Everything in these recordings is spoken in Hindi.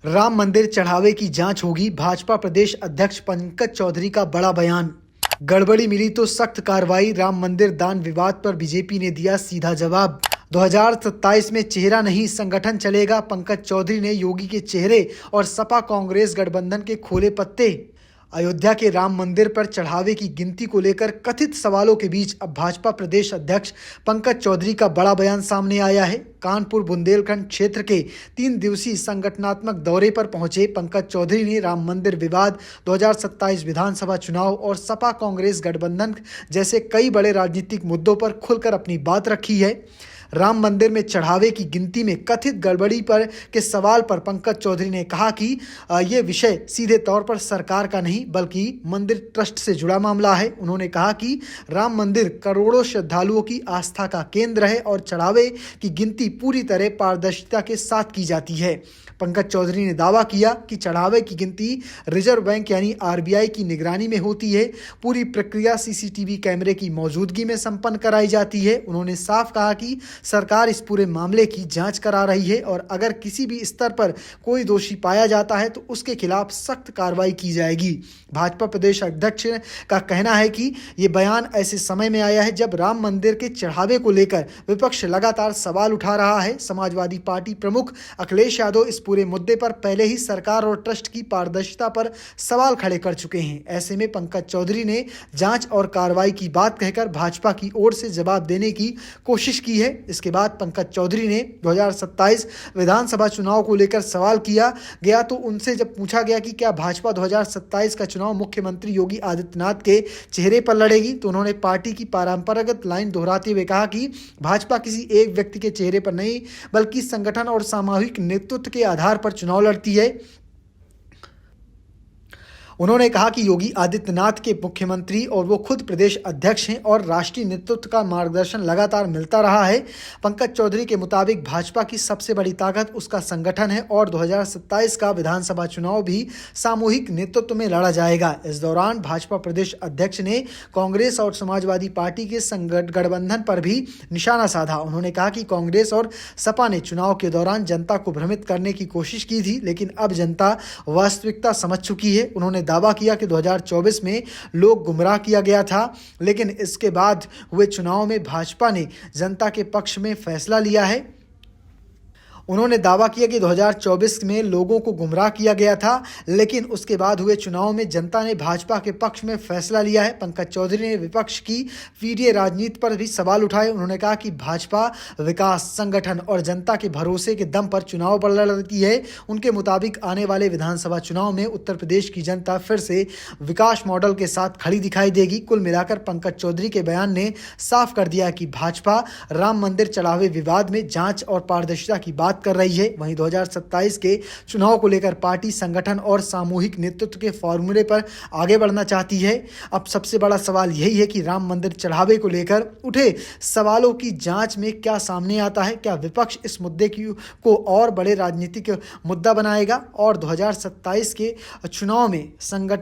राम मंदिर चढ़ावे की जांच होगी। भाजपा प्रदेश अध्यक्ष पंकज चौधरी का बड़ा बयान। गड़बड़ी मिली तो सख्त कार्रवाई। राम मंदिर दान विवाद पर बीजेपी ने दिया सीधा जवाब। 2027 में चेहरा नहीं संगठन चलेगा। पंकज चौधरी ने योगी के चेहरे और सपा कांग्रेस गठबंधन के खोले पत्ते। अयोध्या के राम मंदिर पर चढ़ावे की गिनती को लेकर कथित सवालों के बीच अब भाजपा प्रदेश अध्यक्ष पंकज चौधरी का बड़ा बयान सामने आया है। कानपुर बुंदेलखंड क्षेत्र के 3 दिवसीय संगठनात्मक दौरे पर पहुंचे पंकज चौधरी ने राम मंदिर विवाद, 2027 विधानसभा चुनाव और सपा कांग्रेस गठबंधन जैसे कई बड़े राजनीतिक मुद्दों पर खुलकर अपनी बात रखी है। राम मंदिर में चढ़ावे की गिनती में कथित गड़बड़ी पर के सवाल पर पंकज चौधरी ने कहा कि ये विषय सीधे तौर पर सरकार का नहीं बल्कि मंदिर ट्रस्ट से जुड़ा मामला है। उन्होंने कहा कि राम मंदिर करोड़ों श्रद्धालुओं की आस्था का केंद्र है और चढ़ावे की गिनती पूरी तरह पारदर्शिता के साथ की जाती है। पंकज चौधरी ने दावा किया कि चढ़ावे की गिनती रिजर्व बैंक यानी आरबीआई की निगरानी में होती है। पूरी प्रक्रिया सीसीटीवी कैमरे की मौजूदगी में संपन्न कराई जाती है। उन्होंने साफ कहा कि सरकार इस पूरे मामले की जांच करा रही है और अगर किसी भी स्तर पर कोई दोषी पाया जाता है तो उसके खिलाफ सख्त कार्रवाई की जाएगी। भाजपा प्रदेश अध्यक्ष का कहना है कि ये बयान ऐसे समय में आया है जब राम मंदिर के चढ़ावे को लेकर विपक्ष लगातार सवाल उठा रहा है। समाजवादी पार्टी प्रमुख अखिलेश यादव इस पूरे मुद्दे पर पहले ही सरकार और ट्रस्ट की पारदर्शिता पर सवाल खड़े कर चुके हैं। ऐसे में पंकज चौधरी ने जांच और कार्रवाई की बात कहकर भाजपा की ओर से जवाब देने की कोशिश की है। इसके बाद पंकज चौधरी ने 2027 विधानसभा चुनाव को लेकर सवाल किया गया तो उनसे जब पूछा गया कि क्या भाजपा 2027 का चुनाव मुख्यमंत्री योगी आदित्यनाथ के चेहरे पर लड़ेगी तो उन्होंने पार्टी की परंपरागत लाइन दोहराते हुए कहा कि भाजपा किसी एक व्यक्ति के चेहरे पर नहीं बल्कि संगठन और सामूहिक नेतृत्व के आधार पर चुनाव लड़ती है। उन्होंने कहा कि योगी आदित्यनाथ के मुख्यमंत्री और वो खुद प्रदेश अध्यक्ष हैं और राष्ट्रीय नेतृत्व का मार्गदर्शन लगातार मिलता रहा है। पंकज चौधरी के मुताबिक भाजपा की सबसे बड़ी ताकत उसका संगठन है और 2027 का विधानसभा चुनाव भी सामूहिक नेतृत्व में लड़ा जाएगा। इस दौरान भाजपा प्रदेश अध्यक्ष ने कांग्रेस और समाजवादी पार्टी के गठबंधन पर भी निशाना साधा। उन्होंने कहा कि कांग्रेस और सपा ने चुनाव के दौरान जनता को भ्रमित करने की कोशिश की थी लेकिन अब जनता वास्तविकता समझ चुकी है। उन्होंने दावा किया कि 2024 में लोग गुमराह किया गया था लेकिन इसके बाद हुए चुनाव में भाजपा ने जनता के पक्ष में फैसला लिया है। उन्होंने दावा किया कि 2024 में लोगों को गुमराह किया गया था लेकिन उसके बाद हुए चुनाव में जनता ने भाजपा के पक्ष में फैसला लिया है। पंकज चौधरी ने विपक्ष की पीढ़ी राजनीति पर भी सवाल उठाए। उन्होंने कहा कि भाजपा विकास, संगठन और जनता के भरोसे के दम पर चुनाव पर लड़ती है। उनके मुताबिक आने वाले विधानसभा चुनाव में उत्तर प्रदेश की जनता फिर से विकास मॉडल के साथ खड़ी दिखाई देगी। कुल मिलाकर पंकज चौधरी के बयान ने साफ कर दिया कि भाजपा राम मंदिर चढ़ावे विवाद में जांच और पारदर्शिता की बात कर रही है। वहीं 2027 के चुनाव को लेकर पार्टी संगठन और सामूहिक नेतृत्व के फॉर्मूले पर आगे बढ़ना चाहती है। अब सबसे बड़ा सवाल यही है कि राम मंदिर चढ़ावे को लेकर उठे सवालों की जांच में क्या सामने आता है। क्या विपक्ष इस मुद्दे को और बड़े राजनीतिक मुद्दा बनाएगा और 2027 के चुनाव में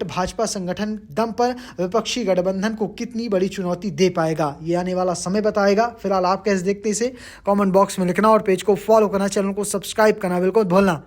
भाजपा संगठन दम पर विपक्षी गठबंधन को कितनी बड़ी चुनौती दे पाएगा, ये आने वाला समय बताएगा। फिलहाल आप कैसे देखते इसे कमेंट बॉक्स में लिखना और पेज को फॉलो करना, चैनल को सब्सक्राइब करना बिल्कुल भूलना।